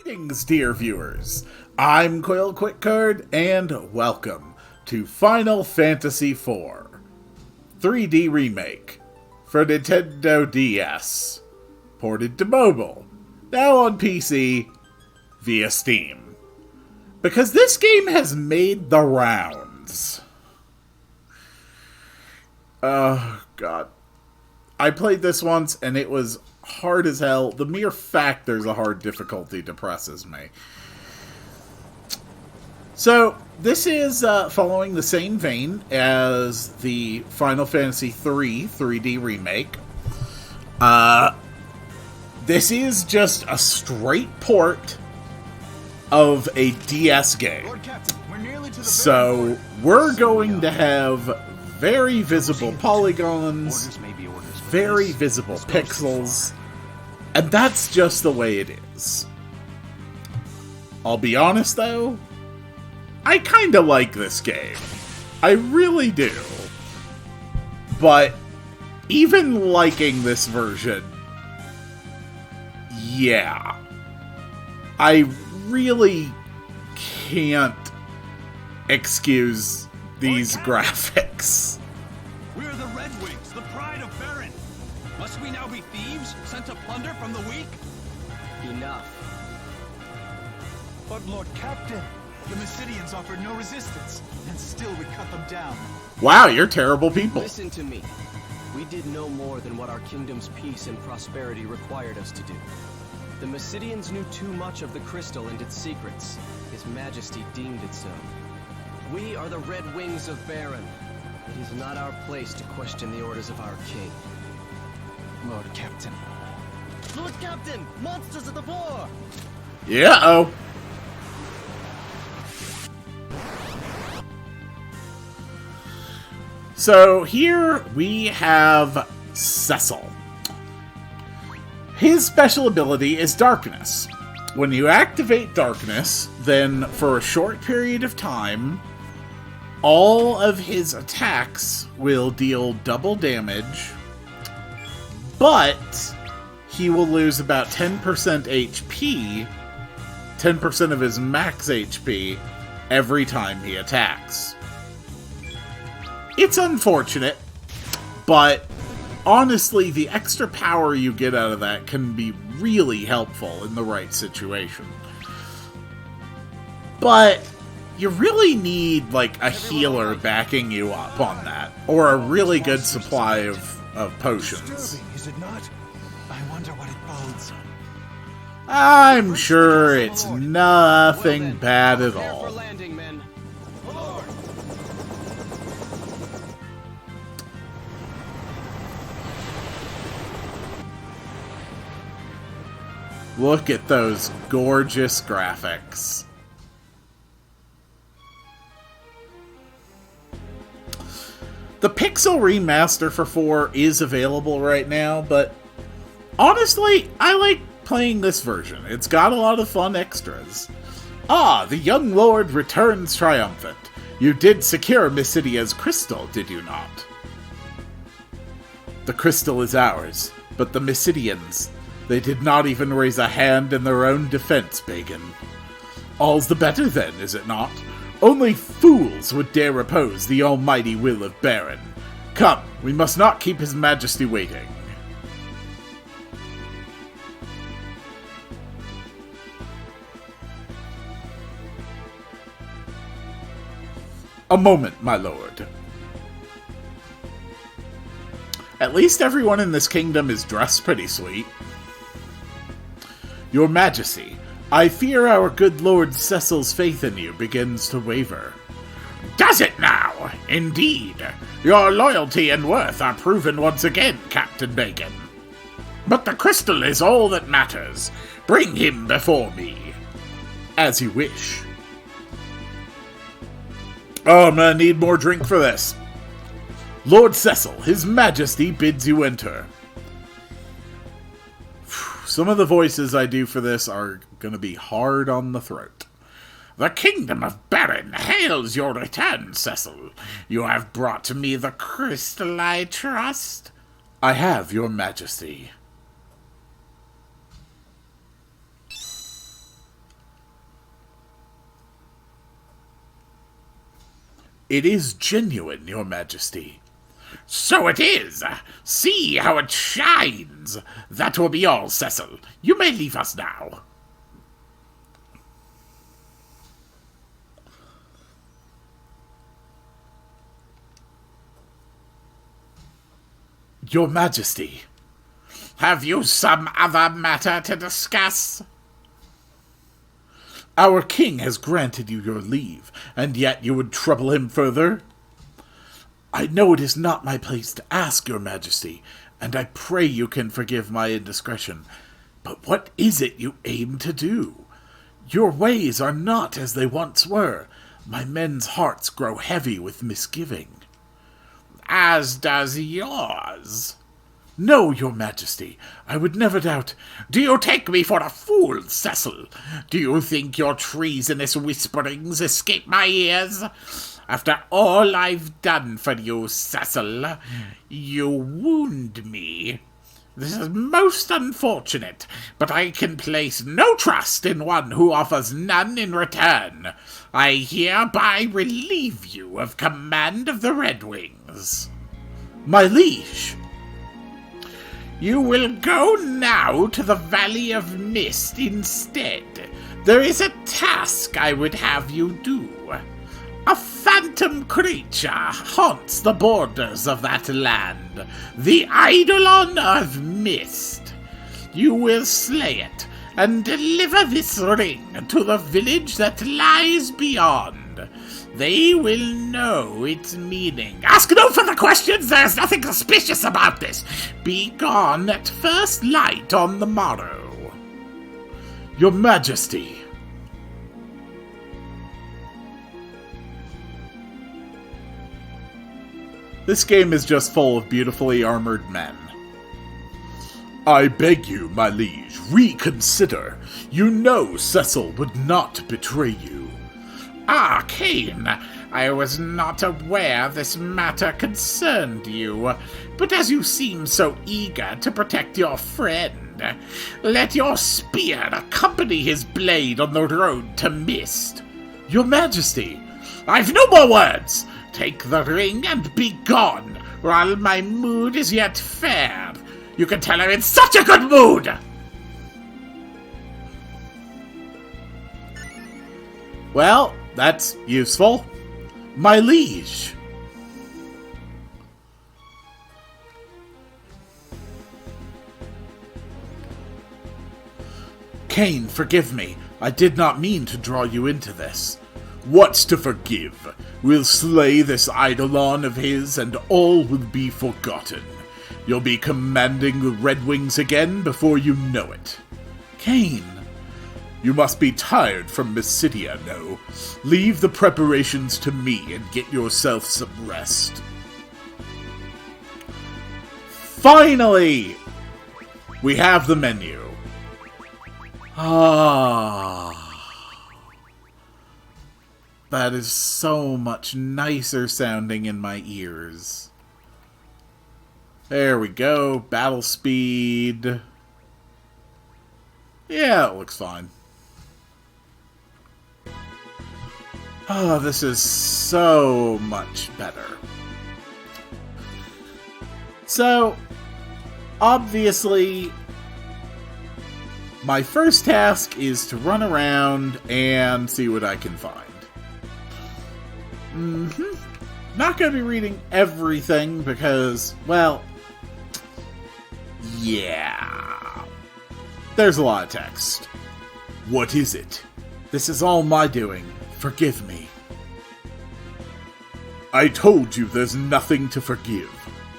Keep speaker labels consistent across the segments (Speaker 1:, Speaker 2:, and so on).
Speaker 1: Greetings, dear viewers. I'm Quill and welcome to Final Fantasy IV 3D Remake for Nintendo DS, ported to mobile, now on PC via Steam. Because this game has made the rounds. Oh, God. I played this once, and it was hard as hell. The mere fact there's a hard difficulty depresses me. So, this is following the same vein as the Final Fantasy III 3D Remake. This is just a straight port of a DS game. So, we're going to have very visible polygons, very visible pixels, and that's just the way it is. I'll be honest though, I kinda like this game. I really do. But even liking this version, yeah, I really can't excuse these graphics.
Speaker 2: We're the Red Wings, the pride of Baron. Must we now be thieves, sent to plunder from the weak?
Speaker 3: Enough.
Speaker 4: But Lord Captain, the Mysidians offered no resistance, and still we cut them down.
Speaker 1: Wow, you're terrible people.
Speaker 3: Listen to me. We did no more than what our kingdom's peace and prosperity required us to do. The Mysidians knew too much of the crystal and its secrets. His Majesty deemed it so. We are the Red Wings of Baron. It is not our place to question the orders of our king.
Speaker 4: Lord Captain.
Speaker 3: Lord Captain! Monsters at the floor!
Speaker 1: Yeah-oh. So here we have Cecil. His special ability is Darkness. When you activate Darkness, then for a short period of time, all of his attacks will deal double damage, but he will lose about 10% HP, 10% of his max HP, every time he attacks. It's unfortunate, but honestly, the extra power you get out of that can be really helpful in the right situation. But you really need, like, a healer backing you up on that, or a really good supply of potions.
Speaker 4: Disturbing, is it not? I wonder what it bodes.
Speaker 1: I'm sure it's nothing bad at
Speaker 3: Prepare for
Speaker 1: all.
Speaker 3: landing, men.
Speaker 1: Look at those gorgeous graphics. The Pixel Remaster for 4 is available right now, but honestly, I like playing this version. It's got a lot of fun extras. Ah, the young lord returns triumphant. You did secure Mysidia's crystal, did you not? The crystal is ours, but the Mysidians, they did not even raise a hand in their own defense, Pagan. All's the better then, is it not? Only fools would dare oppose the almighty will of Baron. Come, we must not keep his majesty waiting. A moment, my lord. At least everyone in this kingdom is dressed pretty sweet. Your Majesty, I fear our good Lord Cecil's faith in you begins to waver. Does it now? Indeed. Your loyalty and worth are proven once again, Captain Bacon. But the crystal is all that matters. Bring him before me. As you wish. Oh, I'm gonna need more drink for this. Lord Cecil, His Majesty bids you enter. Some of the voices I do for this are going to be hard on the throat. The kingdom of Baron hails your return, Cecil. You have brought to me the crystal I trust. I have, your majesty. It is genuine, your majesty.
Speaker 5: So it is. See how it shines. That will be all, Cecil. You may leave us now.
Speaker 1: Your majesty.
Speaker 5: Have you some other matter to discuss?
Speaker 1: Our king has granted you your leave, and yet you would trouble him further? I know it is not my place to ask, your majesty, and I pray you can forgive my indiscretion. But what is it you aim to do? Your ways are not as they once were. My men's hearts grow heavy with misgiving.
Speaker 5: As does yours.
Speaker 1: No, your majesty, I would never doubt.
Speaker 5: Do you take me for a fool, Cecil? Do you think your treasonous whisperings escape my ears? After all I've done for you, Cecil, you wound me. This is most unfortunate, but I can place no trust in one who offers none in return. I hereby relieve you of command of the Red Wings.
Speaker 1: My liege!
Speaker 5: You will go now to the Valley of Mist instead. There is a task I would have you do. A phantom creature haunts the borders of that land, the Eidolon of Mist. You will slay it and deliver this ring to the village that lies beyond. They will know its meaning. Ask no further questions. There's nothing suspicious about this. Be gone at first light on the morrow.
Speaker 1: Your majesty. This game is just full of beautifully armored men. I beg you, my liege, reconsider. You know Cecil would not betray you.
Speaker 5: Ah, Kane, I was not aware this matter concerned you, but as you seem so eager to protect your friend, let your spear accompany his blade on the road to Mist.
Speaker 1: Your majesty,
Speaker 5: I've no more words. Take the ring and be gone, while my mood is yet fair. You can tell I'm in such a good mood!
Speaker 1: Well, that's useful. My liege. Kane, forgive me. I did not mean to draw you into this. What's to forgive? We'll slay this Eidolon of his, and all will be forgotten. You'll be commanding the Red Wings again before you know it. Kane, you must be tired from Mysidia, no? Leave the preparations to me and get yourself some rest. Finally! We have the menu. Ah. That is so much nicer sounding in my ears. There we go. Battle speed. Yeah, it looks fine. Oh, this is so much better. So, obviously, my first task is to run around and see what I can find. Not going to be reading everything because, well, yeah. There's a lot of text. What is it? This is all my doing. Forgive me. I told you there's nothing to forgive.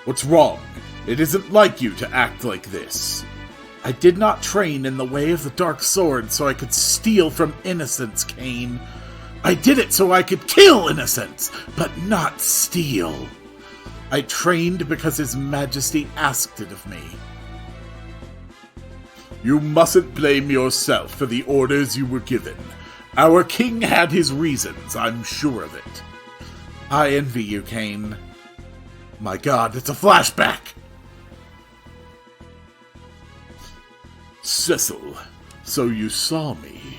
Speaker 1: What's wrong? It isn't like you to act like this. I did not train in the way of the dark sword so I could steal from innocence, Kane. I did it so I could kill innocents, but not steal. I trained because His Majesty asked it of me. You mustn't blame yourself for the orders you were given. Our king had his reasons, I'm sure of it. I envy you, Kane. My God, it's a flashback! Cecil, so you saw me.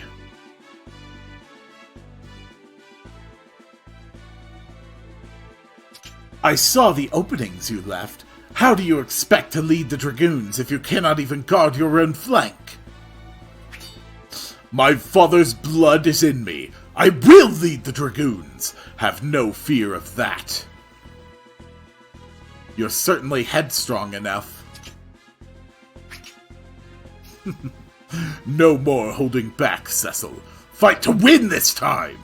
Speaker 1: I saw the openings you left. How do you expect to lead the dragoons if you cannot even guard your own flank? My father's blood is in me. I will lead the dragoons. Have no fear of that. You're certainly headstrong enough. No more holding back, Cecil. Fight to win this time!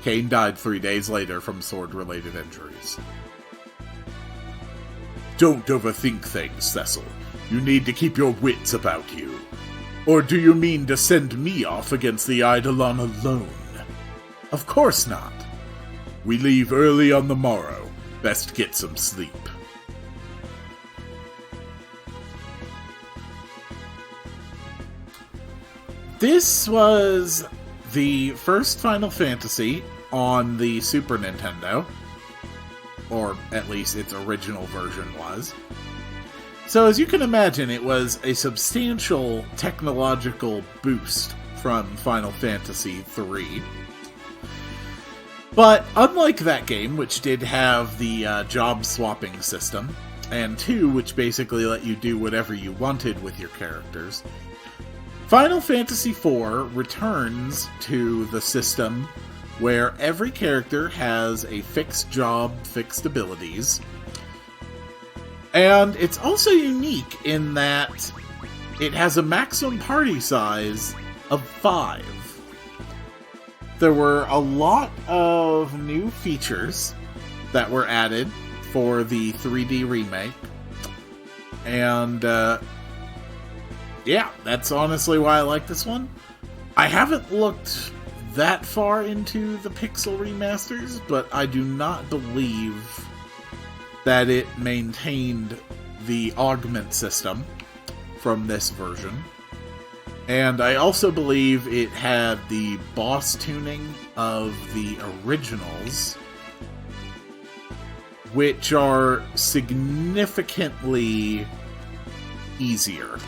Speaker 1: Kane died 3 days later from sword-related injuries. Don't overthink things, Cecil. You need to keep your wits about you. Or do you mean to send me off against the Eidolon alone? Of course not. We leave early on the morrow. Best get some sleep. This was the first Final Fantasy on the Super Nintendo. Or at least its original version was. So as you can imagine, it was a substantial technological boost from Final Fantasy III. But unlike that game, which did have the job swapping system, and 2, which basically let you do whatever you wanted with your characters, Final Fantasy IV returns to the system where every character has a fixed job, fixed abilities. And it's also unique in that it has a maximum party size of 5. There were a lot of new features that were added for the 3D remake. And, yeah, that's honestly why I like this one. I haven't looked that far into the Pixel remasters, but I do not believe that it maintained the augment system from this version. And I also believe it had the boss tuning of the originals, which are significantly easier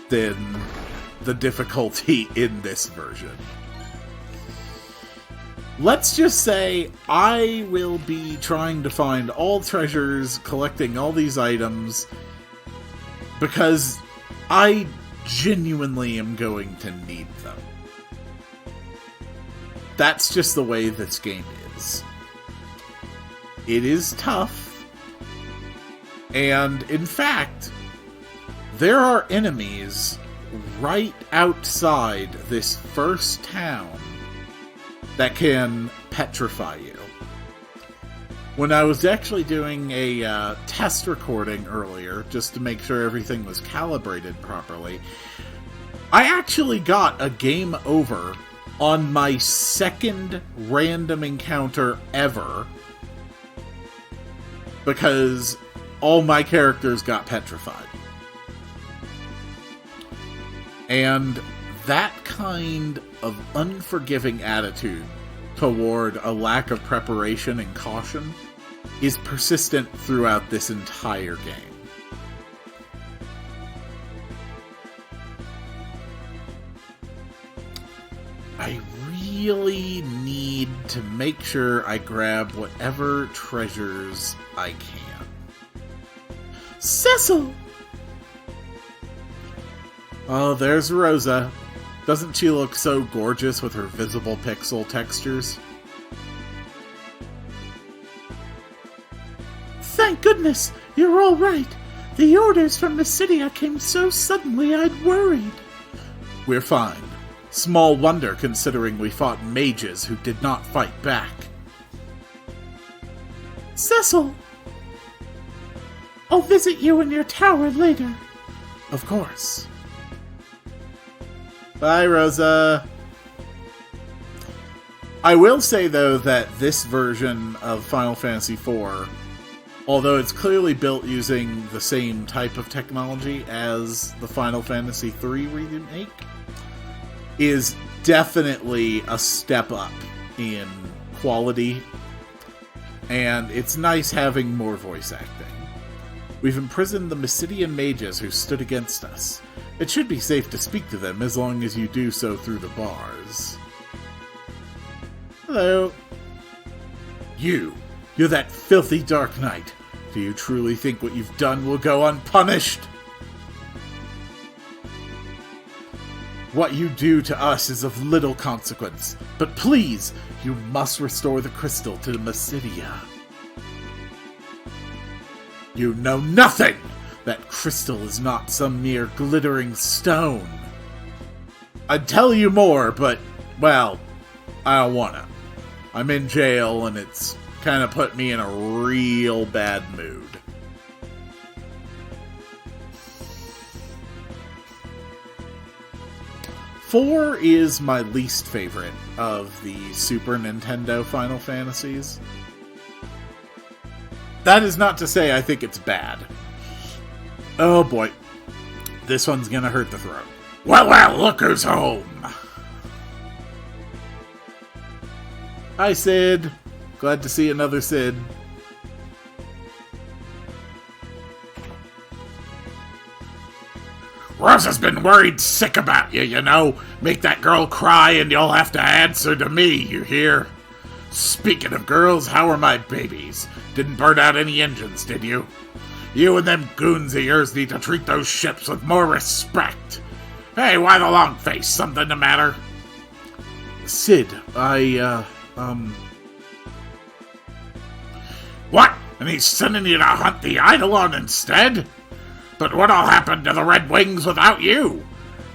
Speaker 1: than the difficulty in this version. Let's just say I will be trying to find all treasures, collecting all these items, because I genuinely am going to need them. That's just the way this game is. It is tough, and in fact, there are enemies right outside this first town that can petrify you. When I was actually doing a test recording earlier, just to make sure everything was calibrated properly, I actually got a game over on my second random encounter ever, because all my characters got petrified. And that kind of unforgiving attitude toward a lack of preparation and caution is persistent throughout this entire game. I really need to make sure I grab whatever treasures I can. Cecil! Oh, there's Rosa. Doesn't she look so gorgeous with her visible pixel textures? Thank goodness, you're all right. The orders from Mysidia came so suddenly I'd worried. We're fine. Small wonder considering we fought mages who did not fight back. Cecil! I'll visit you in your tower later. Of course. Bye, Rosa. I will say, though, that this version of Final Fantasy IV, although it's clearly built using the same type of technology as the Final Fantasy III remake, is definitely a step up in quality, and it's nice having more voice acting. We've imprisoned the Mysidian mages who stood against us. It should be safe to speak to them as long as you do so through the bars. Hello.
Speaker 5: You're that filthy Dark Knight. Do you truly think what you've done will go unpunished? What you do to us is of little consequence, but please, you must restore the crystal to the Mysidia. You know nothing! That crystal is not some mere glittering stone. I'd tell you more, but, well, I don't wanna. I'm in jail, and it's kind of put me in a real bad mood. Four is my least favorite of the Super Nintendo Final Fantasies. That is not to say I think it's bad. Oh boy. This one's gonna hurt the throat. Well, look who's home! Hi, Sid. Glad to see another Sid. Rosa's been worried sick about you, you know. Make that girl cry and you'll have to answer to me, you hear? Speaking of girls, how are my babies? Didn't burn out any engines, did you? You and them goons of yours need to treat those ships with more respect. Hey, why the long face? Something the matter? Sid, What? And he's sending you to hunt the Eidolon instead? But what'll happen to the Red Wings without you?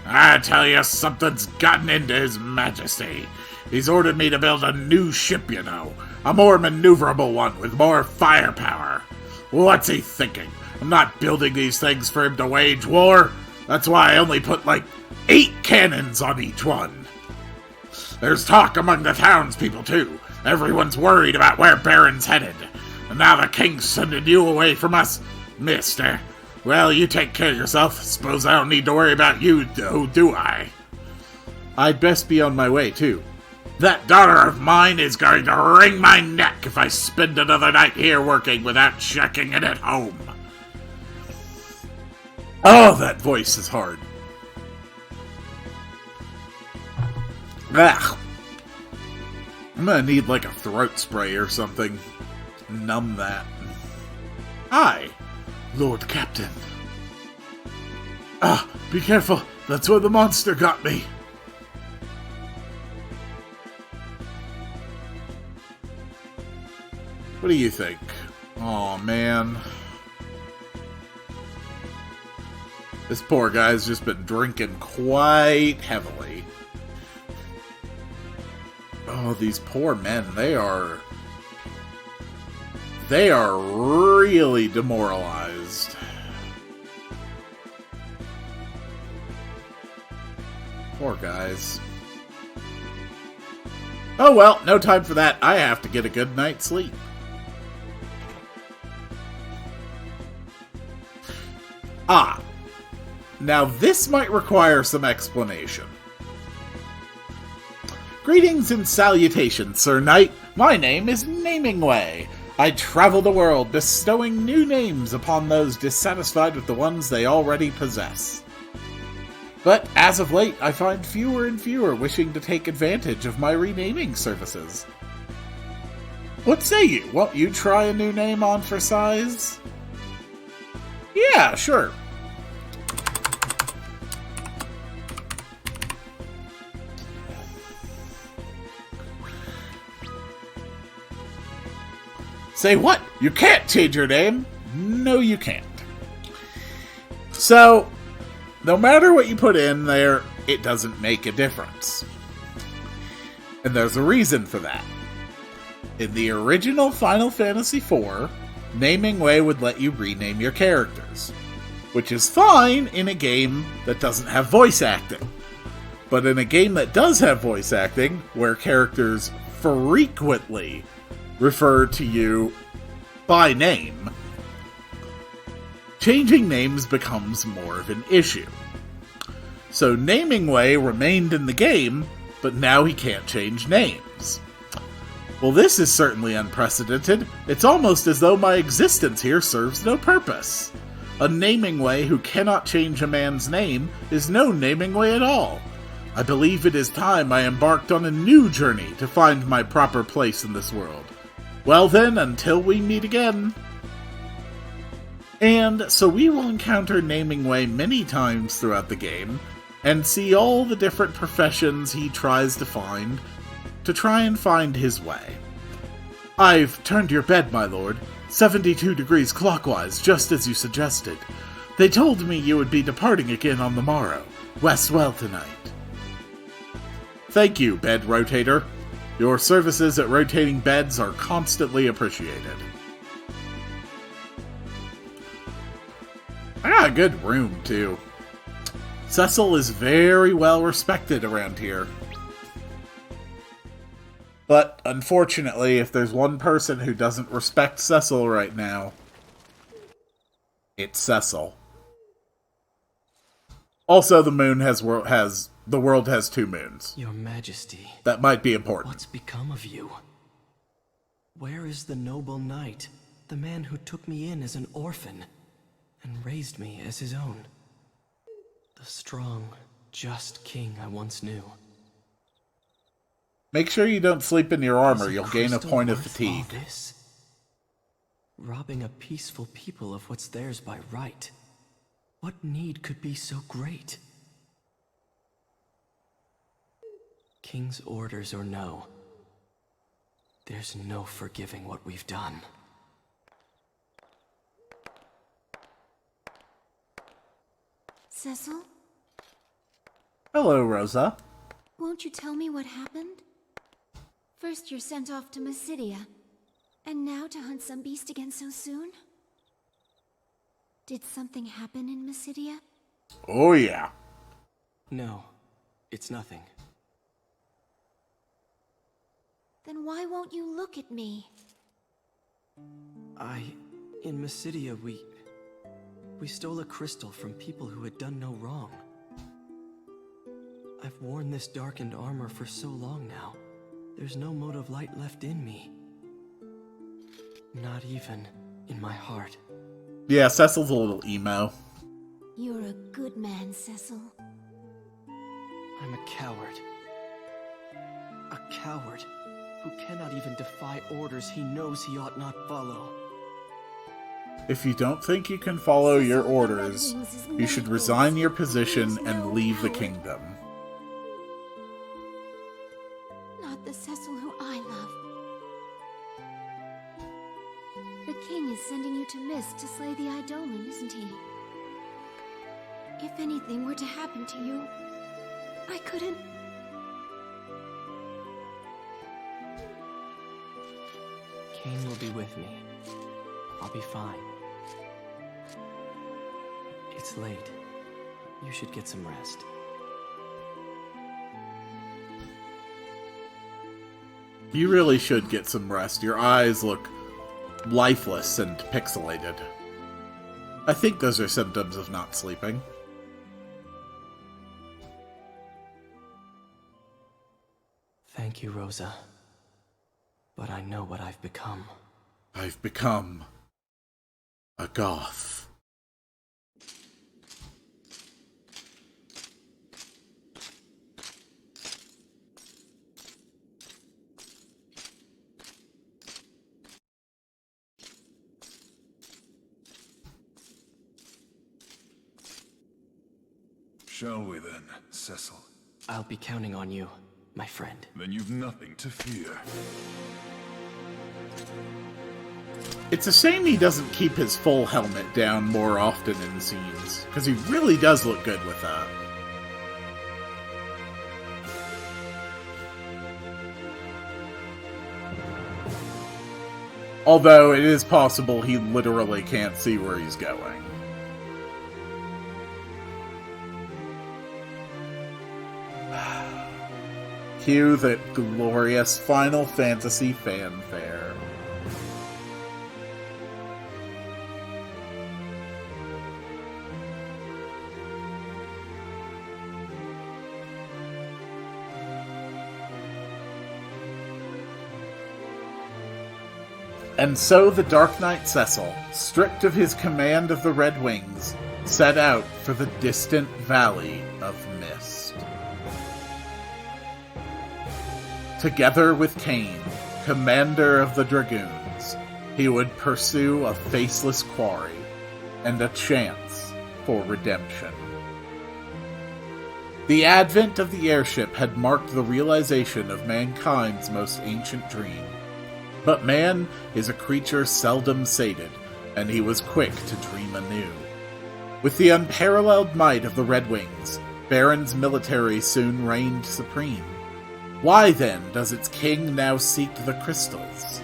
Speaker 5: I tell you, something's gotten into His Majesty. He's ordered me to build a new ship, you know. A more maneuverable one with more firepower. What's he thinking? I'm not building these things for him to wage war. That's why I only put, 8 cannons on each one. There's talk among the townspeople, too. Everyone's worried about where Baron's headed. And now the king's sending you away from us, mister. Well, you take care of yourself. Suppose I don't need to worry about you, though, do I? I'd best be on my way, too. That daughter of mine is going to wring my neck if I spend another night here working without checking in at home. Oh, that voice is hard. Ugh. I'm gonna need, a throat spray or something. Numb that. Hi, Lord Captain. Ah, be careful. That's where the monster got me. What do you think? Aw, man. This poor guy's just been drinking quite heavily. Oh, these poor men, they are really demoralized. Poor guys. Oh well, no time for that. I have to get a good night's sleep. Ah. Now this might require some explanation. Greetings and salutations, Sir Knight. My name is Namingway. I travel the world, bestowing new names upon those dissatisfied with the ones they already possess. But as of late, I find fewer and fewer wishing to take advantage of my renaming services. What say you? Won't you try a new name on for size? Yeah, sure. Say what? You can't change your name? No, you can't. So, no matter what you put in there, it doesn't make a difference. And there's a reason for that. In the original Final Fantasy IV, Namingway would let you rename your characters, which is fine in a game that doesn't have voice acting. But in a game that does have voice acting, where characters frequently refer to you by name, changing names becomes more of an issue. So Namingway remained in the game, but now he can't change names. Well, this is certainly unprecedented. It's almost as though my existence here serves no purpose. A Namingway who cannot change a man's name is no Namingway at all. I believe it is time I embarked on a new journey to find my proper place in this world.
Speaker 1: Well then, until we meet again. And so we will encounter Naming Way many times throughout the game, and see all the different professions he tries to find, to try and find his way. I've turned your bed, my lord, 72 degrees clockwise, just as you suggested. They told me you would be departing again on the morrow. Rest well tonight. Thank you, bed rotator. Your services at rotating beds are constantly appreciated. I got a good room, too. Cecil is very well respected around here. But, unfortunately, if there's one person who doesn't respect Cecil right now, it's Cecil. Also, the world has 2 moons.
Speaker 3: Your Majesty.
Speaker 1: That might be important.
Speaker 3: What's become of you? Where is the noble knight, the man who took me in as an orphan and raised me as his own? The strong, just king I once knew.
Speaker 1: Make sure you don't sleep in your armor,
Speaker 3: Is
Speaker 1: you'll gain a
Speaker 3: crystal
Speaker 1: point of
Speaker 3: worth
Speaker 1: fatigue.
Speaker 3: all this? Robbing a peaceful people of what's theirs by right. What need could be so great? King's orders or no, there's no forgiving what we've done.
Speaker 6: Cecil,
Speaker 1: Hello, Rosa.
Speaker 6: won't you tell me what happened? First you're sent off to Mysidia, and now to hunt some beast again so soon? Did something happen in Mysidia?
Speaker 1: Oh yeah.
Speaker 3: No, it's nothing.
Speaker 6: Then why won't you look at me?
Speaker 3: In Mysidia, we stole a crystal from people who had done no wrong. I've worn this darkened armor for so long now. There's no mote of light left in me. Not even in my heart.
Speaker 1: Yeah, Cecil's a little emo.
Speaker 6: You're a good man, Cecil.
Speaker 3: I'm a coward. A coward who cannot even defy orders he knows he ought not follow.
Speaker 1: If you don't think you can follow your orders, you should resign your position and leave the kingdom.
Speaker 6: Not the Cecil who I love. The king is sending you to Mist to slay the Eidolon, isn't he? If anything were to happen to you, I couldn't...
Speaker 3: Cain will be with me. I'll be fine. It's late. You should get some rest.
Speaker 1: You really should get some rest. Your eyes look lifeless and pixelated. I think those are symptoms of not sleeping.
Speaker 3: Thank you, Rosa. But I know what I've become.
Speaker 1: I've become a goth.
Speaker 2: Shall we then, Cecil?
Speaker 3: I'll be counting on you, my friend.
Speaker 2: Then you've nothing to fear.
Speaker 1: It's a shame he doesn't keep his full helmet down more often in scenes, because he really does look good with that. Although it is possible he literally can't see where he's going. Cue the glorious Final Fantasy fanfare. And so the Dark Knight Cecil, stripped of his command of the Red Wings, set out for the distant Valley of Mist. Together with Cain, commander of the Dragoons, he would pursue a faceless quarry and a chance for redemption. The advent of the airship had marked the realization of mankind's most ancient dream. But man is a creature seldom sated, and he was quick to dream anew. With the unparalleled might of the Red Wings, Baron's military soon reigned supreme. Why then does its king now seek the crystals?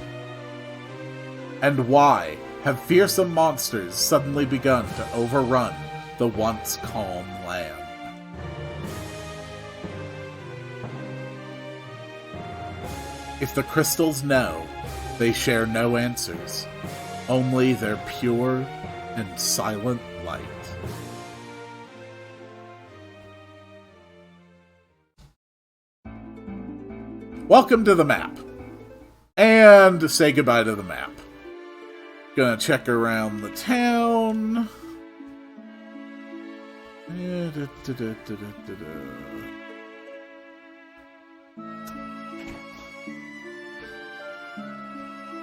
Speaker 1: And why have fearsome monsters suddenly begun to overrun the once calm land? If the crystals know, they share no answers, only their pure and silent light. Welcome to the map. And say goodbye to the map. Gonna check around the town.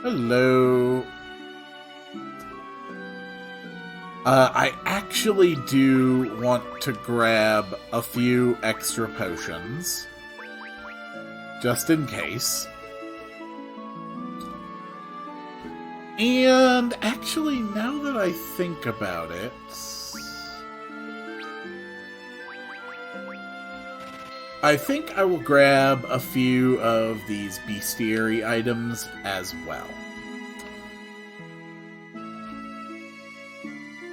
Speaker 1: Hello. I actually do want to grab a few extra potions. Just in case. And actually, now that I think about it, I think I will grab a few of these bestiary items as well.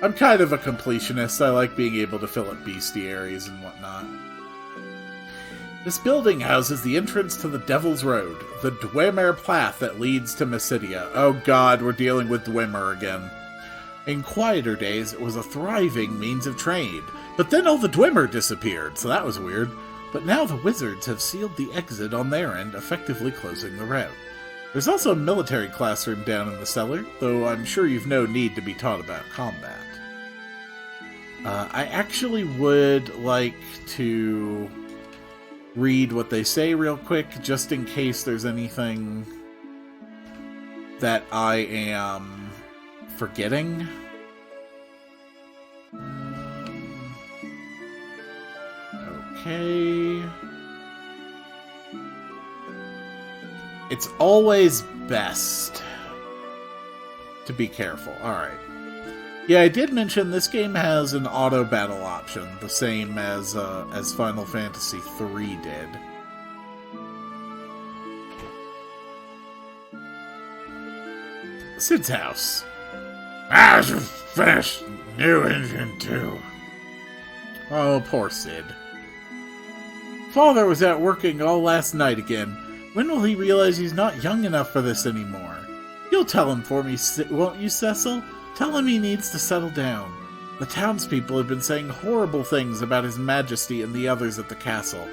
Speaker 1: I'm kind of a completionist. I like being able to fill up bestiaries and whatnot. This building houses the entrance to the Devil's Road, the Dwemer path that leads to Mysidia. Oh god, we're dealing with Dwemer again. In quieter days, it was a thriving means of trade, but then all the Dwemer disappeared, so that was weird. But now the wizards have sealed the exit on their end, effectively closing the route. There's also a military classroom down in the cellar, though I'm sure you've no need to be taught about combat. I actually would like to read what they say real quick, just in case there's anything that I am forgetting. Okay. It's always best to be careful. Alright. Yeah, I did mention this game has an auto battle option, the same as Final Fantasy III did. Sid's house. I just finished new engine too. Oh, poor Sid. Father was out working all last night again. When will he realize he's not young enough for this anymore? You'll tell him for me, won't you, Cecil? Tell him he needs to settle down. The townspeople have been saying horrible things about His Majesty and the others at the castle.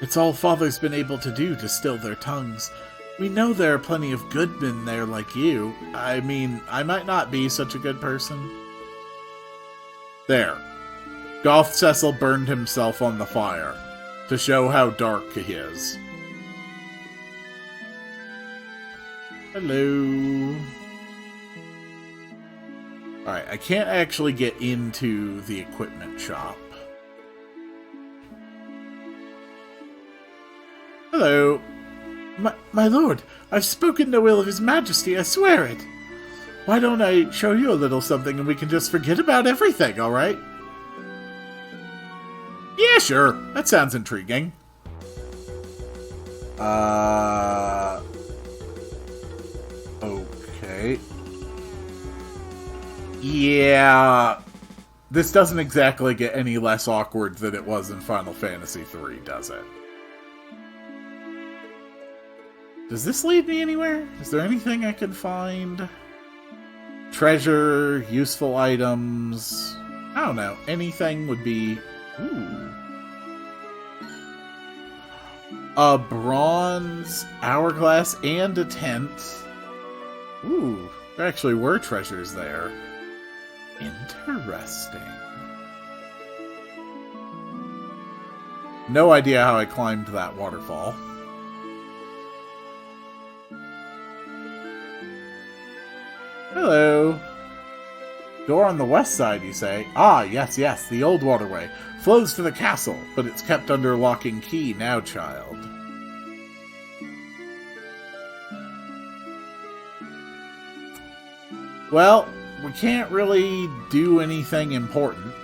Speaker 1: It's all Father's been able to do to still their tongues. We know there are plenty of good men there like you. I mean, I might not be such a good person. There. Goth Cecil burned himself on the fire, to show how dark he is. Hello. Alright, I can't actually get into the equipment shop. Hello. My lord, I've spoken no ill of His Majesty, I swear it. Why don't I show you a little something and we can just forget about everything, alright? Yeah, sure. That sounds intriguing. Okay. Yeah. This doesn't exactly get any less awkward than it was in Final Fantasy III, does it? Does this lead me anywhere? Is there anything I can find? Treasure, useful items... I don't know. Anything would be... Ooh. A bronze hourglass and a tent. Ooh, there actually were treasures there. Interesting. No idea how I climbed that waterfall. Hello. Door on the west side, you say? Ah, yes, yes, the old waterway. Flows to the castle, but it's kept under lock and key now, child. Well, we can't really do anything important.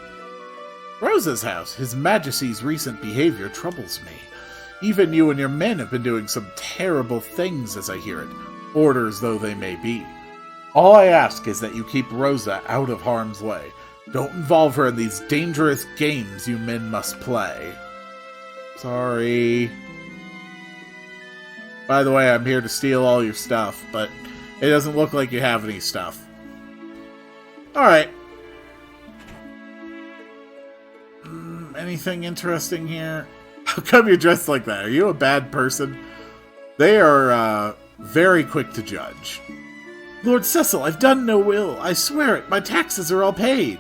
Speaker 1: Rosa's house. His Majesty's recent behavior troubles me. Even you and your men have been doing some terrible things, as I hear it, orders though they may be. All I ask is that you keep Rosa out of harm's way. Don't involve her in these dangerous games you men must play. Sorry. By the way, I'm here to steal all your stuff, but it doesn't look like you have any stuff. Alright. Anything interesting here? How come you're dressed like that? Are you a bad person? They are, very quick to judge. Lord Cecil, I've done no will. I swear it. My taxes are all paid.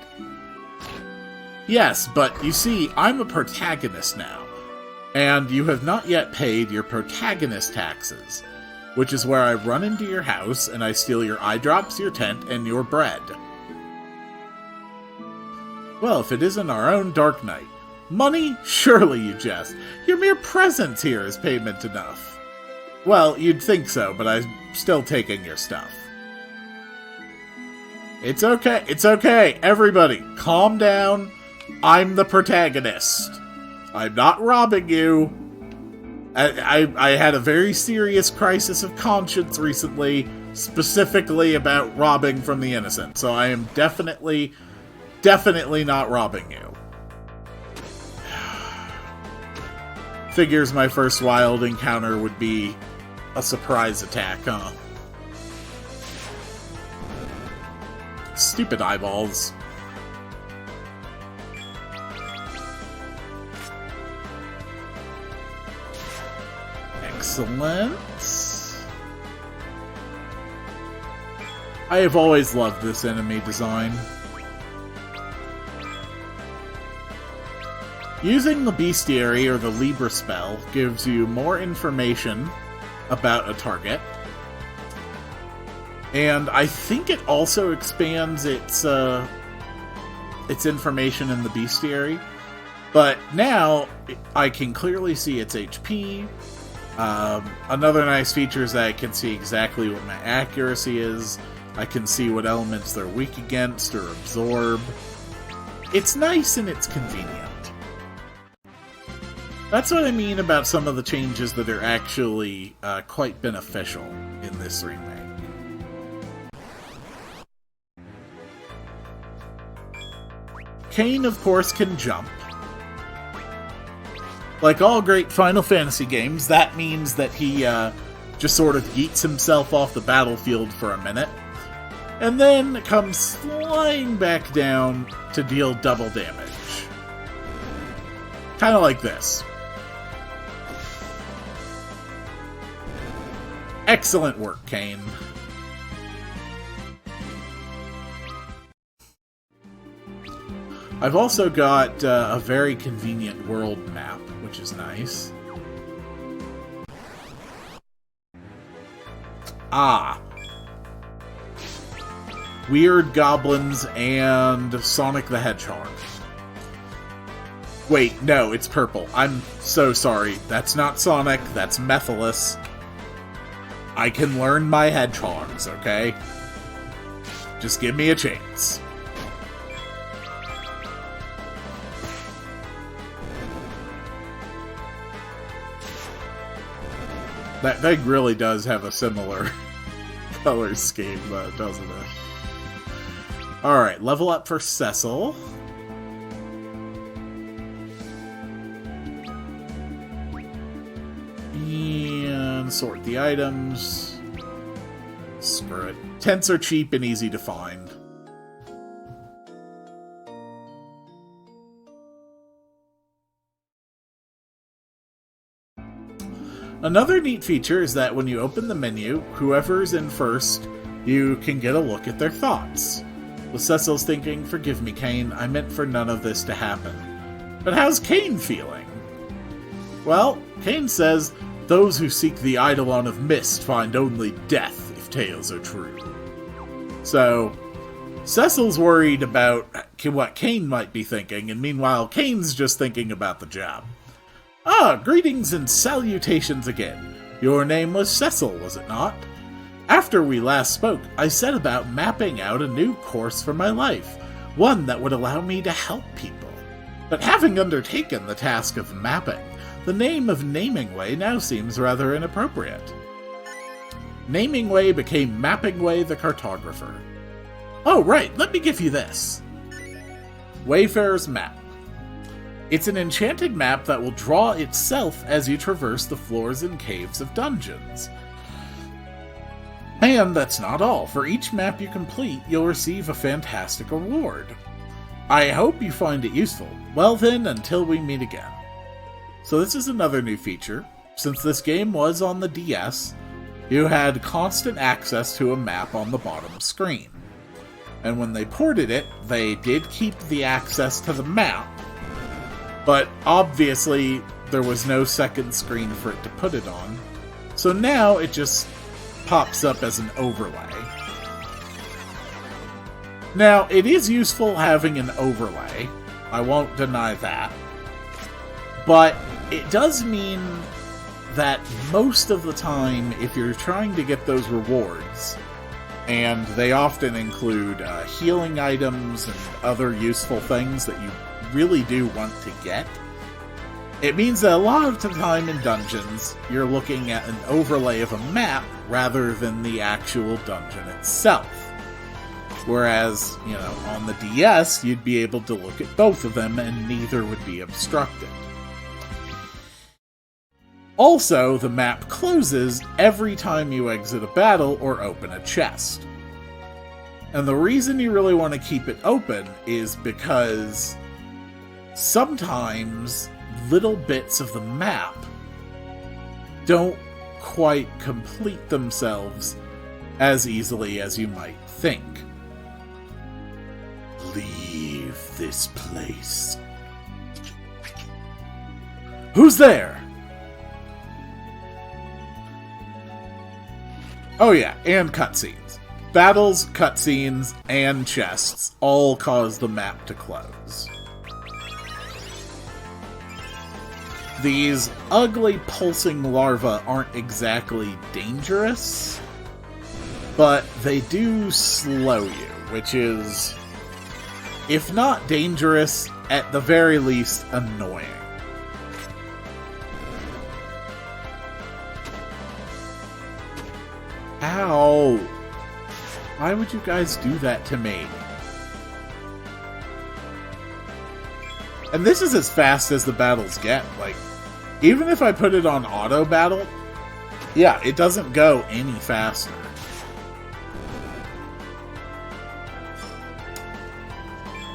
Speaker 1: Yes, but you see, I'm a protagonist now. And you have not yet paid your protagonist taxes. Which is where I run into your house and I steal your eye drops, your tent, and your bread. Well, if it isn't our own Dark Knight. Money? Surely you jest. Your mere presence here is payment enough. Well, you'd think so, but I'm still taking your stuff. It's okay, it's okay. Everybody, calm down. I'm the protagonist. I'm not robbing you. I had a very serious crisis of conscience recently, specifically about robbing from the innocent, so I am definitely not robbing you. Figures my first wild encounter would be a surprise attack, huh? Stupid eyeballs. Excellent. I have always loved this enemy design. Using the Bestiary or the Libra spell gives you more information about a target. And I think it also expands its information in the Bestiary. But now, I can clearly see its HP. Another nice feature is that I can see exactly what my accuracy is. I can see what elements they're weak against or absorb. It's nice and it's convenient. That's what I mean about some of the changes that are actually quite beneficial in this remake. Kain, of course, can jump. Like all great Final Fantasy games, that means that he just sort of yeets himself off the battlefield for a minute, and then comes flying back down to deal double damage. Kind of like this. Excellent work, Kain. I've also got a very convenient world map, which is nice. Ah. Weird goblins and Sonic the Hedgehog. Wait, no, it's purple. I'm so sorry. That's not Sonic, that's Methyllus. I can learn my hedgehogs, okay? Just give me a chance. That thing really does have a similar color scheme, doesn't it? Alright, level up for Cecil. And sort the items. Screw it. Tents are cheap and easy to find. Another neat feature is that when you open the menu, whoever's in first, you can get a look at their thoughts. With Cecil's thinking, "Forgive me, Kain, I meant for none of this to happen." But how's Kain feeling? Well, Kain says, "Those who seek the Eidolon of Mist find only death, if tales are true." So, Cecil's worried about what Kane might be thinking, and meanwhile, Kane's just thinking about the job. Ah, greetings and salutations again. Your name was Cecil, was it not? After we last spoke, I set about mapping out a new course for my life, one that would allow me to help people. But having undertaken the task of mapping, the name of Namingway now seems rather inappropriate. Namingway became Mappingway the Cartographer. Oh, right, let me give you this. Wayfarer's Map. It's an enchanted map that will draw itself as you traverse the floors and caves of dungeons. And that's not all. For each map you complete, you'll receive a fantastic reward. I hope you find it useful. Well then, until we meet again. So this is another new feature. Since this game was on the DS, you had constant access to a map on the bottom screen. And when they ported it, they did keep the access to the map, but obviously there was no second screen for it to put it on. So now it just pops up as an overlay. Now, it is useful having an overlay. I won't deny that. But it does mean that most of the time, if you're trying to get those rewards, and they often include healing items and other useful things that you really do want to get, it means that a lot of the time in dungeons, you're looking at an overlay of a map rather than the actual dungeon itself. Whereas, on the DS, you'd be able to look at both of them and neither would be obstructed. Also, the map closes every time you exit a battle or open a chest. And the reason you really want to keep it open is because sometimes little bits of the map don't quite complete themselves as easily as you might think. Leave this place. Who's there? Oh yeah, and cutscenes. Battles, cutscenes, and chests all cause the map to close. These ugly pulsing larvae aren't exactly dangerous, but they do slow you, which is, if not dangerous, at the very least annoying. Ow! Why would you guys do that to me? And this is as fast as the battles get. Like, even if I put it on auto battle, yeah, it doesn't go any faster.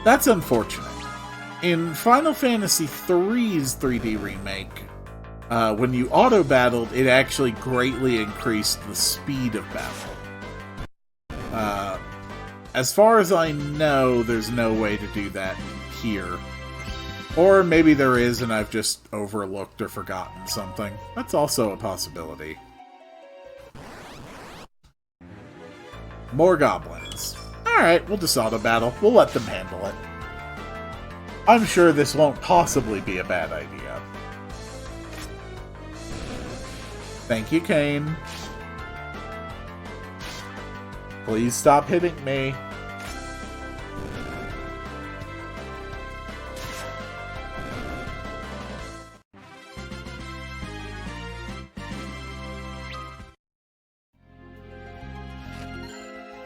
Speaker 1: That's unfortunate. In Final Fantasy III's 3D remake, when you auto-battled, it actually greatly increased the speed of battle. As far as I know, there's no way to do that here. Or maybe there is and I've just overlooked or forgotten something. That's also a possibility. More goblins. Alright, we'll just auto-battle. We'll let them handle it. I'm sure this won't possibly be a bad idea. Thank you, Kane. Please stop hitting me.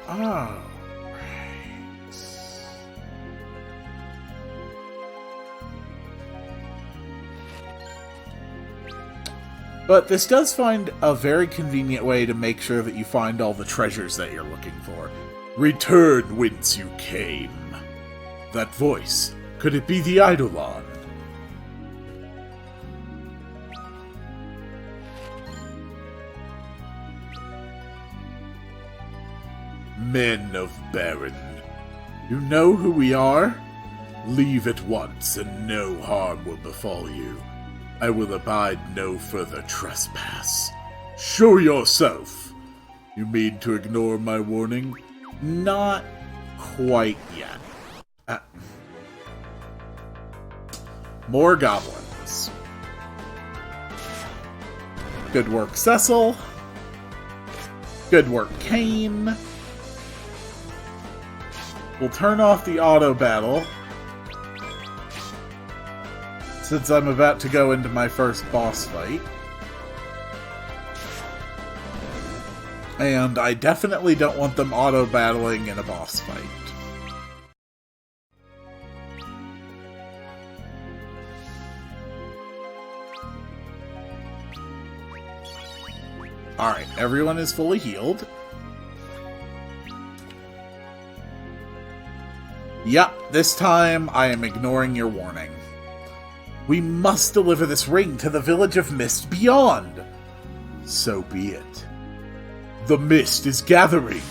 Speaker 1: Oh, right. But this does find a very convenient way to make sure that you find all the treasures that you're looking for. Return whence you came. That voice, could it be the Eidolon? Men of Baron, you know who we are? Leave at once, and no harm will befall you. I will abide no further trespass. Show yourself! You mean to ignore my warning? Not quite yet. More goblins. Good work, Cecil. Good work, Kane. We'll turn off the auto battle, since I'm about to go into my first boss fight. And I definitely don't want them auto battling in a boss fight. Alright, everyone is fully healed. Yup, this time I am ignoring your warning. We must deliver this ring to the Village of Mist beyond. So be it. The mist is gathering.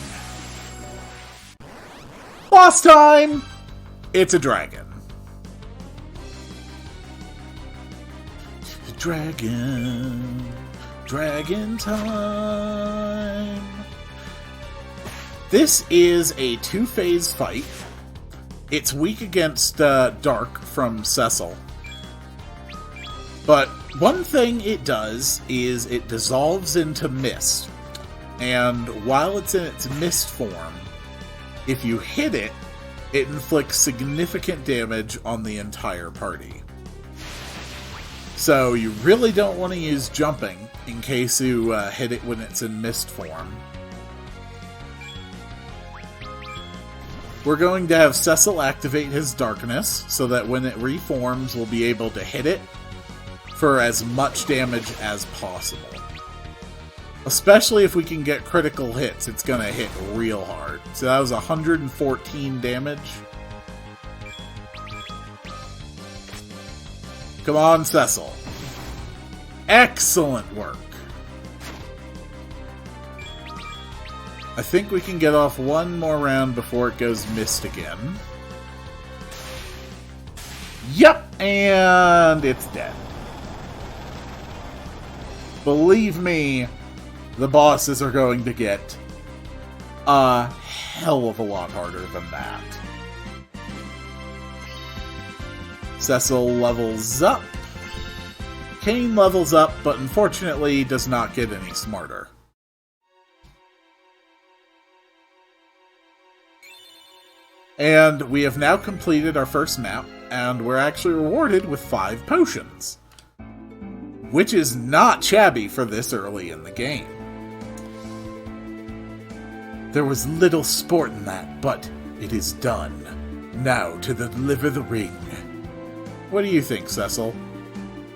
Speaker 1: Boss time! It's a dragon. Dragon. Dragon time. This is a two-phase fight. It's weak against Dark from Cecil. But one thing it does is it dissolves into mist. And while it's in its mist form, if you hit it, it inflicts significant damage on the entire party. So you really don't want to use jumping in case you hit it when it's in mist form. We're going to have Cecil activate his darkness so that when it reforms, we'll be able to hit it for as much damage as possible. Especially if we can get critical hits, it's going to hit real hard. So that was 114 damage. Come on, Cecil. Excellent work. I think we can get off one more round before it goes mist again. Yep, and it's dead. Believe me, the bosses are going to get a hell of a lot harder than that. Cecil levels up. Kane levels up, but unfortunately does not get any smarter. And we have now completed our first map, and we're actually rewarded with 5 potions. Which is not shabby for this early in the game. There was little sport in that, but it is done. Now to deliver the ring. What do you think, Cecil?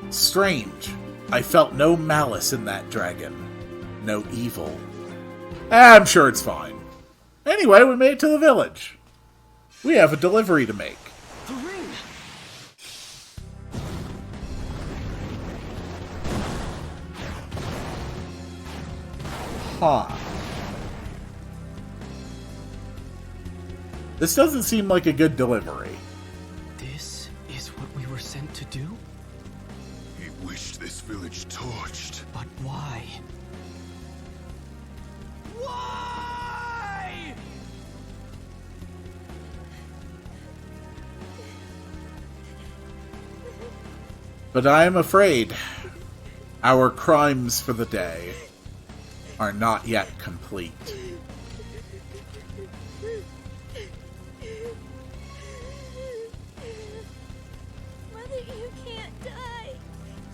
Speaker 1: Strange. I felt no malice in that dragon. No evil. I'm sure it's fine. Anyway, we made it to the village. We have a delivery to make.
Speaker 3: The ring!
Speaker 1: Huh. This doesn't seem like a good delivery.
Speaker 3: This is what we were sent to do?
Speaker 7: He wished this village torched.
Speaker 3: But why?
Speaker 2: Why?
Speaker 1: But I am afraid our crimes for the day are not yet complete.
Speaker 6: Mother, you can't die.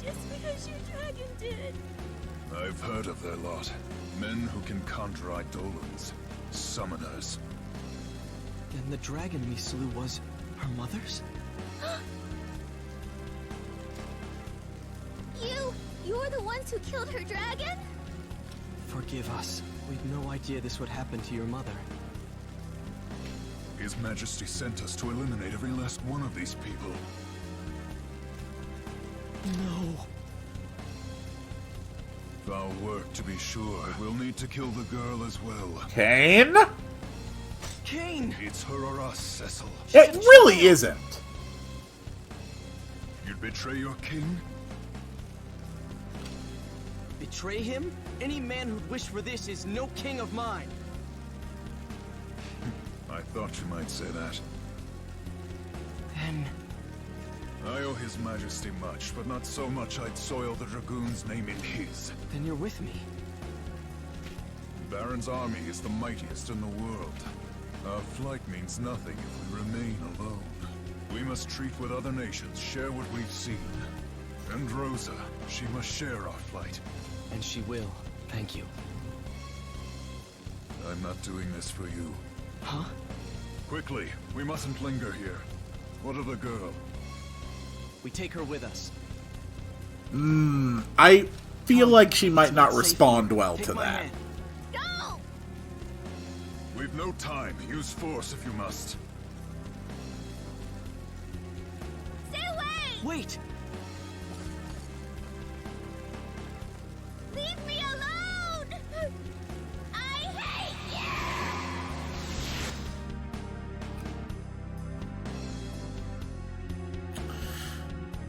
Speaker 6: Just because your dragon did.
Speaker 7: I've heard of their lot. Men who can conjure eidolons. Summoners.
Speaker 3: Then the dragon we slew was her mother's?
Speaker 6: You're the ones who killed her dragon?
Speaker 3: Forgive us. We'd no idea this would happen to your mother.
Speaker 7: His Majesty sent us to eliminate every last one of these people.
Speaker 3: No.
Speaker 7: Foul work, to be sure. We'll need to kill the girl as well.
Speaker 1: Kane?
Speaker 3: Kane!
Speaker 7: It's her or us, Cecil.
Speaker 1: It really isn't.
Speaker 7: You'd betray your king?
Speaker 3: Betray him? Any man who'd wish for this is no king of mine.
Speaker 7: I thought you might say that.
Speaker 3: Then...
Speaker 7: I owe His Majesty much, but not so much I'd soil the Dragoon's name in his.
Speaker 3: then you're with me.
Speaker 7: Baron's army is the mightiest in the world. Our flight means nothing if we remain alone. We must treat with other nations, share what we've seen. And Rosa, she must share our flight.
Speaker 3: And she will. Thank you.
Speaker 7: I'm not doing this for you.
Speaker 3: Huh?
Speaker 7: Quickly, we mustn't linger here. What of the girl?
Speaker 3: We take her with us.
Speaker 1: I feel like she might not
Speaker 3: Safe.
Speaker 1: respond well
Speaker 3: Take
Speaker 1: to
Speaker 3: my
Speaker 1: that.
Speaker 3: hand.
Speaker 6: Go!
Speaker 7: We've no time. Use force if you must.
Speaker 6: Stay away!
Speaker 3: Wait!
Speaker 6: Leave me alone! I hate you!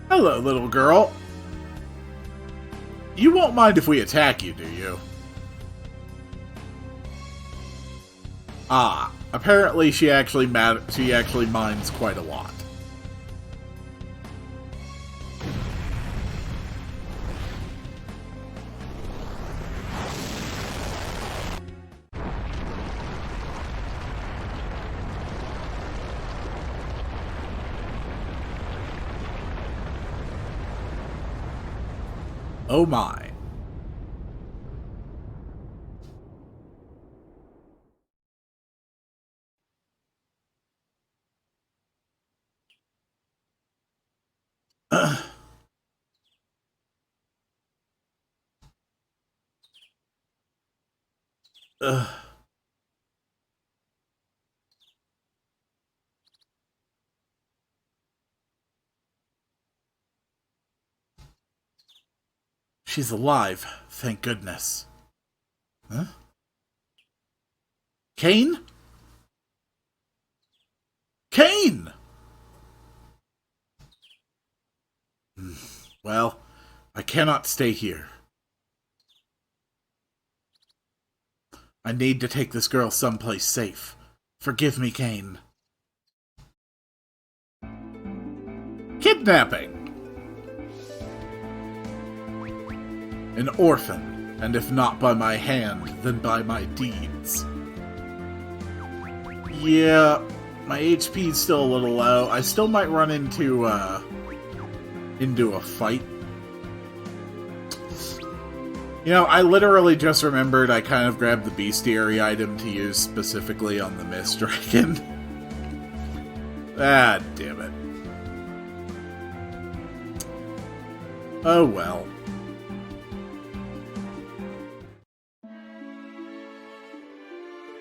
Speaker 1: Hello, little girl. You won't mind if we attack you, do you? Ah, apparently she actually minds quite a lot. Oh my. Ugh. She's alive, thank goodness. Huh? Kane? Kane! Well, I cannot stay here. I need to take this girl someplace safe. Forgive me, Kane. Kidnapping! An orphan, and if not by my hand, then by my deeds. Yeah, my HP's still a little low. I still might run into a fight. You know, I literally just remembered I kind of grabbed the bestiary item to use specifically on the Mist Dragon. Ah, damn it. Oh well.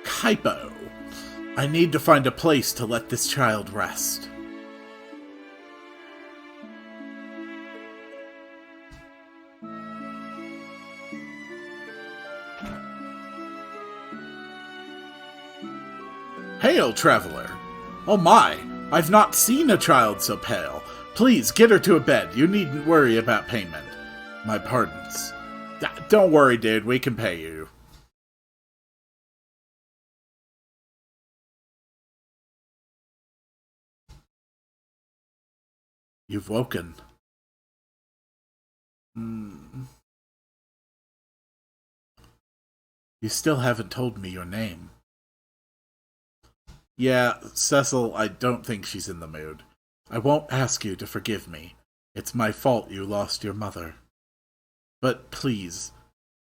Speaker 1: Hypo. I need to find a place to let this child rest. Hail, traveler! Oh my, I've not seen a child so pale. Please, get her to a bed. You needn't worry about payment. My pardons. Don't worry, dude. We can pay you. You've woken. You still haven't told me your name. Yeah, Cecil, I don't think she's in the mood. I won't ask you to forgive me. It's my fault you lost your mother. But please,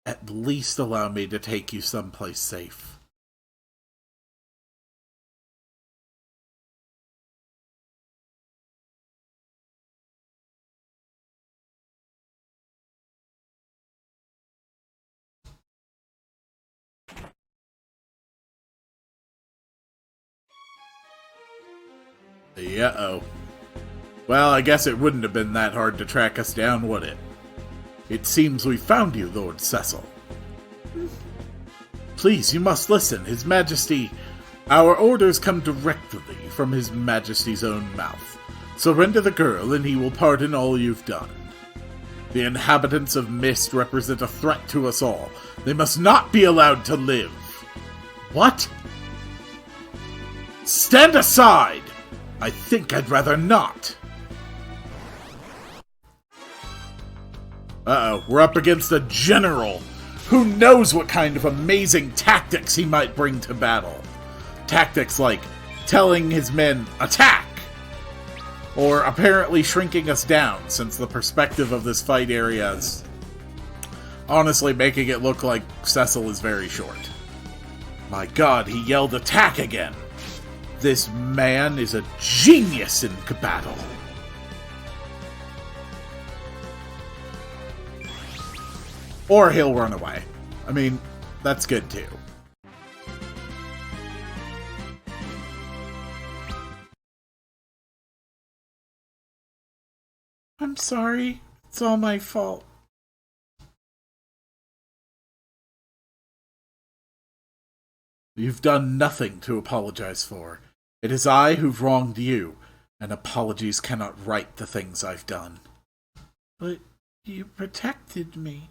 Speaker 1: at least allow me to take you someplace safe. Uh-oh. Well, I guess it wouldn't have been that hard to track us down, would it? It seems we found you, Lord Cecil. Please, you must listen. His Majesty... Our orders come directly from His Majesty's own mouth. Surrender the girl, and he will pardon all you've done. The inhabitants of Mist represent a threat to us all. They must not be allowed to live. What? Stand aside! I think I'd rather not. Uh-oh, we're up against a general. Who knows what kind of amazing tactics he might bring to battle. Tactics like telling his men, attack! Or apparently shrinking us down, since the perspective of this fight area is honestly making it look like Cecil is very short. My god, he yelled attack again! This man is a genius in battle. Or he'll run away. I mean, that's good too. I'm sorry. It's all my fault. You've done nothing to apologize for. It is I who've wronged you, and apologies cannot right the things I've done. But you protected me.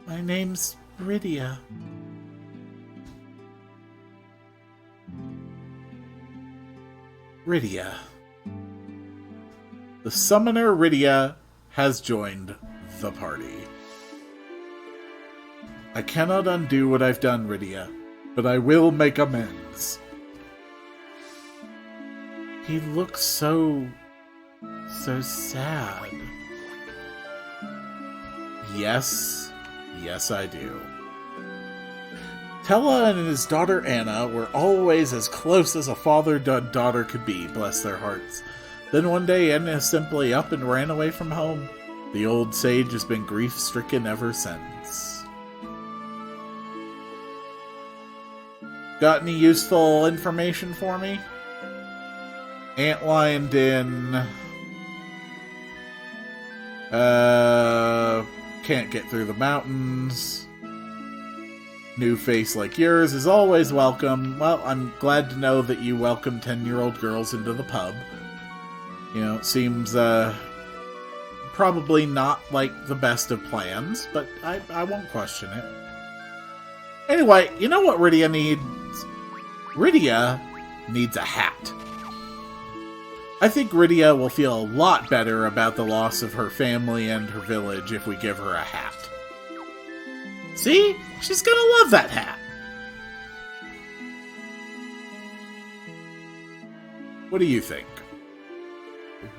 Speaker 1: My name's Rydia. Rydia. The summoner Rydia has joined the party. I cannot undo what I've done, Rydia, but I will make amends. He looks so sad. Yes, I do. Tella and his daughter Anna were always as close as a father-daughter could be, bless their hearts. Then one day Anna simply up and ran away from home. The old sage has been grief-stricken ever since. Got any useful information for me? Antlion Den. Can't get through the mountains. New face like yours is always welcome. Well, I'm glad to know that you welcome 10-year-old girls into the pub. You know, it seems, probably not, like, the best of plans, but I won't question it. Anyway, you know what Rydia needs? Rydia needs a hat. I think Rydia will feel a lot better about the loss of her family and her village if we give her a hat. See? She's gonna love that hat. What do you think?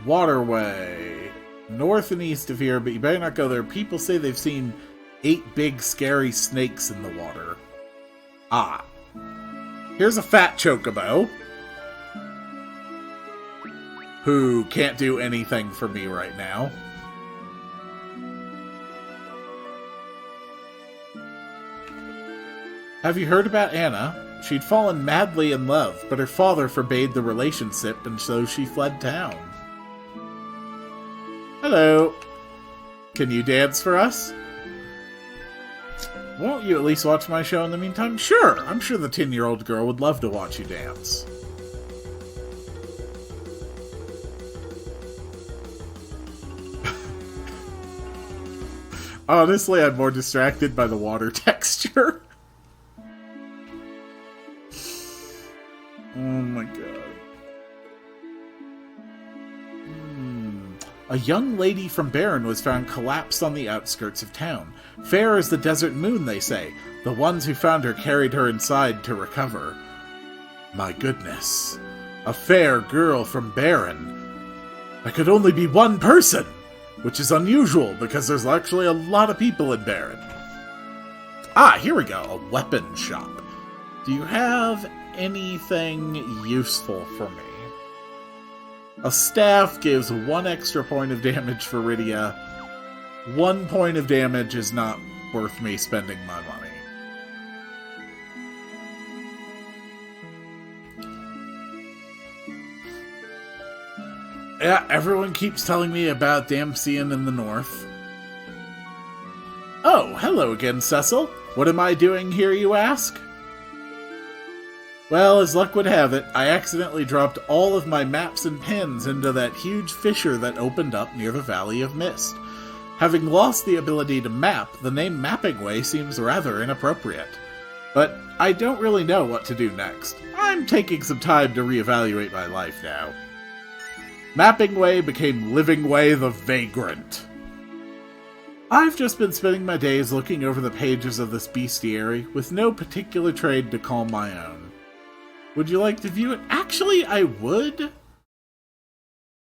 Speaker 1: Waterway. North and east of here, but you better not go there. People say they've seen 8 big scary snakes in the water. Ah. Here's a fat chocobo who can't do anything for me right now. Have you heard about Anna? She'd fallen madly in love, but her father forbade the relationship, and so she fled town. Hello. Can you dance for us? Won't you at least watch my show in the meantime? Sure! I'm sure the 10-year-old girl would love to watch you dance. Honestly, I'm more distracted by the water texture. Oh my god. A young lady from Baron was found collapsed on the outskirts of town. Fair as the desert moon, they say. The ones who found her carried her inside to recover. My goodness. A fair girl from Baron. That could only be one person! Which is unusual, because there's actually a lot of people in Baron. Ah, here we go. A weapon shop. Do you have anything useful for me? A staff gives 1 extra point of damage for Rydia. 1 point of damage is not worth me spending my money. Yeah, everyone keeps telling me about Damsian in the north. Oh, hello again, Cecil. What am I doing here, you ask? Well, as luck would have it, I accidentally dropped all of my maps and pins into that huge fissure that opened up near the Valley of Mist. Having lost the ability to map, the name Mapping Way seems rather inappropriate. But I don't really know what to do next. I'm taking some time to reevaluate my life now. Mapping Way became Living Way the Vagrant. I've just been spending my days looking over the pages of this bestiary with no particular trade to call my own. Would you like to view it? Actually, I would.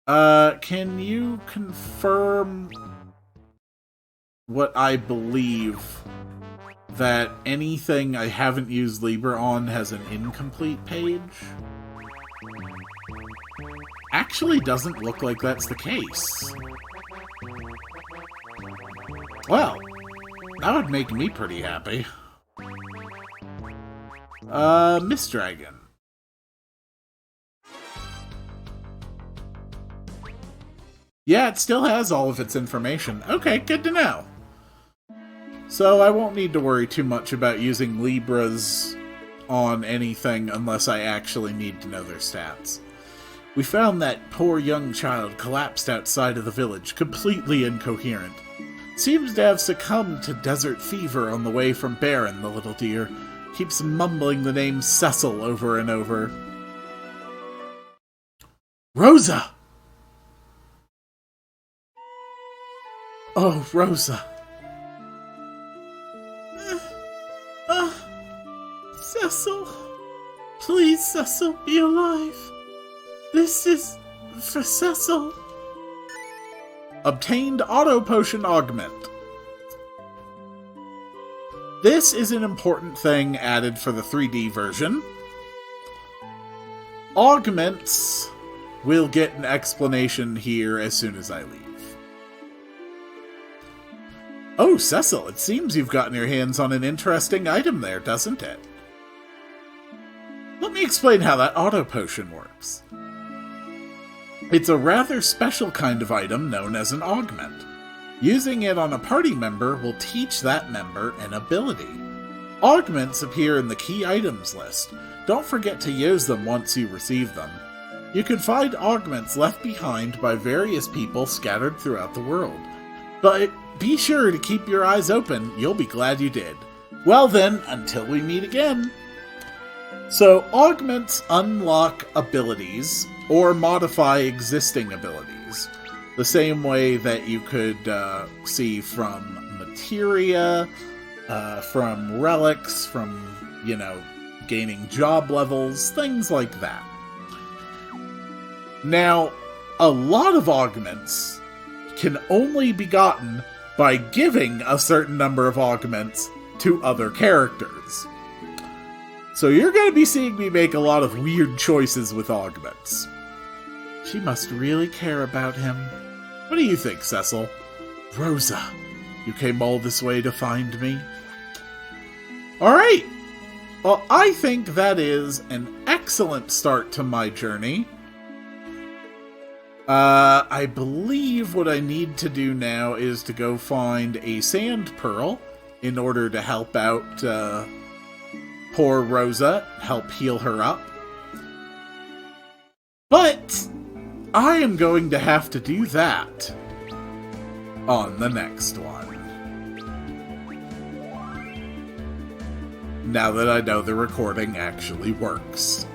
Speaker 1: Can you confirm what I believe? That anything I haven't used Libra on has an incomplete page? Actually doesn't look like that's the case. Well, that would make me pretty happy. Miss Dragon. Yeah, it still has all of its information. Okay, good to know. So I won't need to worry too much about using Libras on anything unless I actually need to know their stats. We found that poor young child collapsed outside of the village, completely incoherent. Seems to have succumbed to desert fever on the way from Baron, the little dear. Keeps mumbling the name Cecil over and over. Rosa! Oh, Rosa. Cecil. Please, Cecil, be alive. This is for Cecil. Obtained Auto Potion Augment. This is an important thing added for the 3D version. Augments will get an explanation here as soon as I leave. Oh, Cecil, it seems you've gotten your hands on an interesting item there, doesn't it? Let me explain how that auto potion works. It's a rather special kind of item known as an augment. Using it on a party member will teach that member an ability. Augments appear in the key items list. Don't forget to use them once you receive them. You can find augments left behind by various people scattered throughout the world. But be sure to keep your eyes open, you'll be glad you did. Well then, until we meet again. So, augments unlock abilities, or modify existing abilities. The same way that you could see from materia, from relics, from, gaining job levels, things like that. Now, a lot of augments can only be gotten by giving a certain number of augments to other characters. So you're going to be seeing me make a lot of weird choices with augments. She must really care about him. What do you think, Cecil? Rosa, you came all this way to find me? Alright! Well, I think that is an excellent start to my journey. I believe what I need to do now is to go find a sand pearl in order to help out poor Rosa, help heal her up. But I am going to have to do that on the next one. Now that I know the recording actually works.